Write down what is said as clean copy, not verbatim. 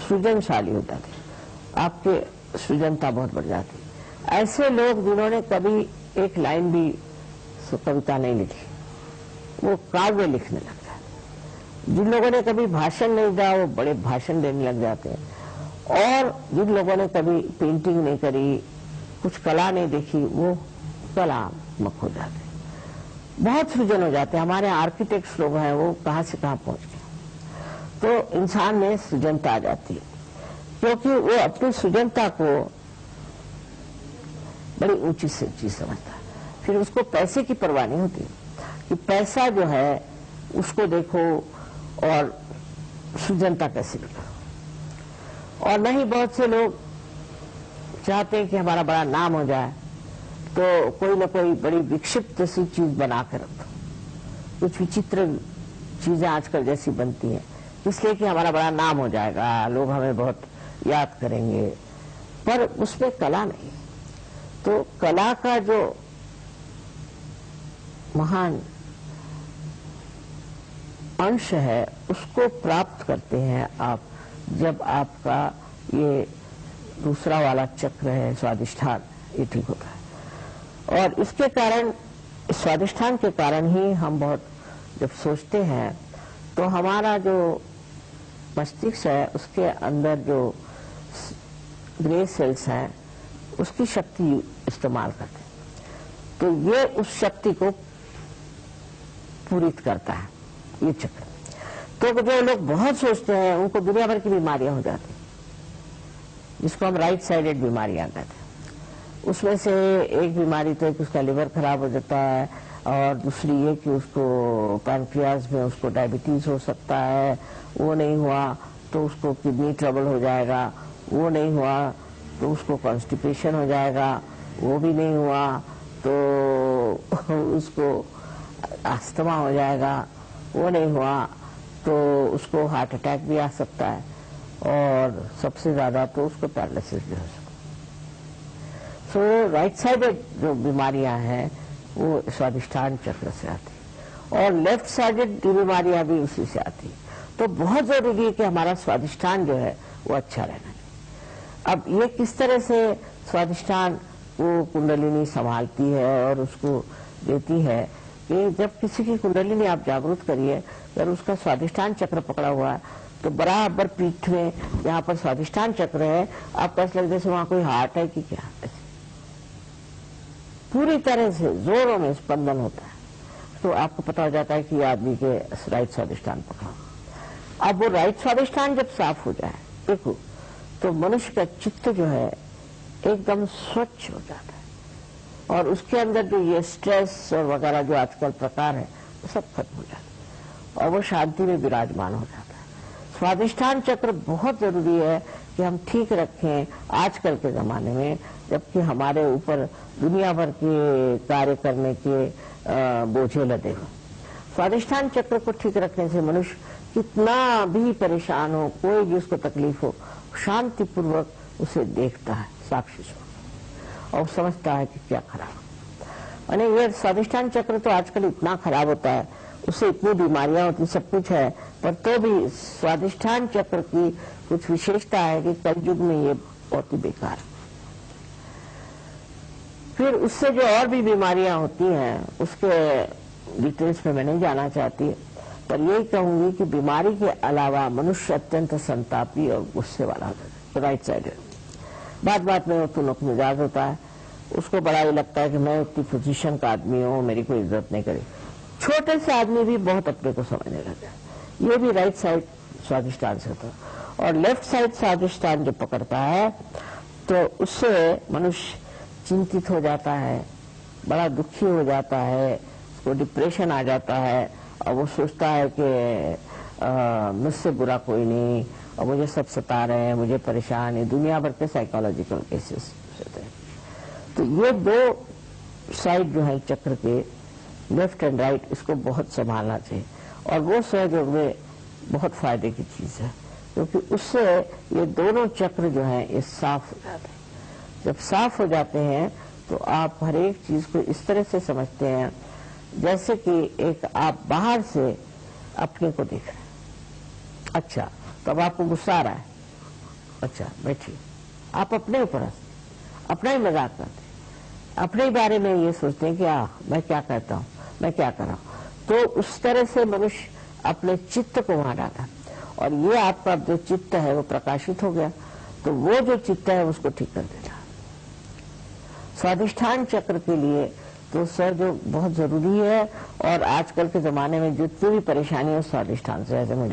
सृजनशाली होता थे, आपके सृजनता बहुत बढ़ जाती। ऐसे लोग जिन्होंने कभी एक लाइन भी कविता नहीं लिखी, वो काव्य लिखने लग जाते। जिन लोगों ने कभी भाषण नहीं दिया, वो बड़े भाषण देने लग जाते हैं। और जिन लोगों ने कभी पेंटिंग नहीं करी, कुछ कला नहीं देखी, वो कलात्मक हो जाते हैं, बहुत सृजन हो जाते हैं। हमारे आर्किटेक्ट्स लोग हैं, वो कहाँ से कहाँ पहुंच गए। तो इंसान में सृजनता आ जाती है, क्योंकि वो अपनी सृजनता को बड़ी ऊंची से चीज समझता है। फिर उसको पैसे की परवाह नहीं होती कि पैसा जो है उसको देखो और सृजनता कैसे करो। और नहीं, बहुत से लोग चाहते हैं कि हमारा बड़ा नाम हो जाए, तो कोई ना कोई बड़ी विक्षिप्त सी चीज बना कर रखो। कुछ विचित्र चीजें आजकल जैसी बनती हैं, इसलिए कि हमारा बड़ा नाम हो जाएगा, लोग हमें बहुत याद करेंगे, पर उसमें कला नहीं। तो कला का जो महान अंश है उसको प्राप्त करते हैं आप, जब आपका ये दूसरा वाला चक्र है स्वादिष्ठान, ये ठीक होता है। और इसके कारण, स्वादिष्ठान के कारण ही हम बहुत जब सोचते हैं तो हमारा जो मस्तिष्क है उसके अंदर जो ग्रे सेल्स हैं उसकी शक्ति इस्तेमाल करते हैं, तो ये उस शक्ति को पूरित करता है ये चक्र। तो जो लोग बहुत सोचते हैं उनको दुनिया भर की बीमारियां हो जाती, जिसको हम राइट साइडेड बीमारियां कहते हैं। उसमें से एक बीमारी तो है कि उसका लिवर खराब हो जाता है, और दूसरी ये कि उसको पैनक्रियाज में उसको डायबिटीज हो सकता है, वो नहीं हुआ तो उसको किडनी ट्रबल हो जाएगा, वो नहीं हुआ तो उसको कॉन्स्टिपेशन हो जाएगा, वो भी नहीं हुआ तो उसको अस्थमा हो जाएगा, वो नहीं हुआ तो उसको हार्ट अटैक भी आ सकता है, और सबसे ज्यादा तो उसको पैरालिसिस भी हो सकता है। सो राइट साइडेड जो बीमारियां हैं वो स्वादिष्ठान चक्र से आती, और लेफ्ट साइडेड बीमारियां भी उसी से आती। तो बहुत जरूरी है कि हमारा स्वादिष्ठान जो है वो अच्छा रहना चाहिए। अब ये किस तरह से स्वादिष्ठान वो कुंडलिनी संभालती है और उसको देती है कि जब किसी की कुंडलिनी आप जागृत करिए, अगर उसका स्वादिष्ठान चक्र पकड़ा हुआ है तो बराबर पीठ में जहाँ पर स्वादिष्ठान चक्र है, आपको ऐसा लगता है जैसे वहां कोई हार्ट है कि क्या, पूरी तरह से जोरों में स्पंदन होता है। तो आपको पता हो जाता है कि आदमी के राइट स्वादिष्ठान पकड़ा। अब वो राइट स्वादिष्ठान जब साफ हो जाए, देखो, तो मनुष्य का चित्त जो है एकदम स्वच्छ हो जाता है, और उसके अंदर जो ये स्ट्रेस और वगैरह जो आजकल प्रकार है वो सब खत्म हो जाता है, और वो शांति में विराजमान हो जाता है। स्वादिष्ठान चक्र बहुत जरूरी है कि हम ठीक रखें आजकल के जमाने में, जबकि हमारे ऊपर दुनिया भर के कार्य करने के बोझे लदे हो। स्वादिष्ठान चक्र को ठीक रखने से मनुष्य कितना भी परेशान हो, कोई भी उसको तकलीफ हो, शांतिपूर्वक उसे देखता है साक्षी स्वरूप, और समझता है कि क्या खराब। और ये स्वादिष्ठान चक्र तो आजकल इतना खराब होता है, उससे इतनी बीमारियां होती, सब कुछ है, पर तो भी स्वादिष्ठान चक्र की कुछ विशेषता है कि कलयुग में ये बहुत ही बेकार है। फिर उससे जो और भी बीमारियां होती हैं उसके डिटेल्स में मैं नहीं जाना चाहती, पर यही कहूंगी कि बीमारी के अलावा मनुष्य अत्यंत संतापी और गुस्से वाला होता है, तो राइट साइड बात बात में वो तुनक मिजाज होता है, उसको बड़ा ही लगता है कि मैं उतनी पोजीशन का आदमी हूँ, मेरी कोई इज्जत नहीं करी। छोटे से आदमी भी बहुत अपने को समझने लगता है। ये भी राइट साइड स्वादिष्ठान से होता है। और लेफ्ट साइड स्वादिष्ठान जो पकड़ता है तो उससे मनुष्य चिंतित हो जाता है, बड़ा दुखी हो जाता है, उसको डिप्रेशन आ जाता है, और वो सोचता है कि मुझसे बुरा कोई नहीं, और मुझे सब सता रहे हैं, मुझे परेशान है। दुनिया भर के साइकोलॉजिकल केसेस होते हैं। तो ये दो साइड जो है चक्र के, लेफ्ट एंड राइट, इसको बहुत संभालना चाहिए, और वो सहयोग में बहुत फायदे की चीज है, क्योंकि उससे ये दोनों चक्र जो है ये साफ हो जाते हैं। जब साफ हो जाते हैं तो आप हर एक चीज को इस तरह से समझते हैं जैसे कि एक आप बाहर से अपने को देख रहे हैं, अच्छा, तो अब आपको गुस्सा आ रहा है। अच्छा बैठिए, आप अपने ऊपर अपना ही मजाक करते, अपने बारे में ये सोचते हैं कि मैं क्या कहता हूँ, मैं क्या कर रहा हूँ। तो उस तरह से मनुष्य अपने चित्त को वहां डाला, और ये आपका जो चित्त है वो प्रकाशित हो गया, तो वो जो चित्त है उसको ठीक कर देता। स्वाधिष्ठान चक्र के लिए तो सर जो बहुत जरूरी है, और आजकल के जमाने में जितनी भी परेशानी है स्वाधिष्ठान से, ऐसे मुझे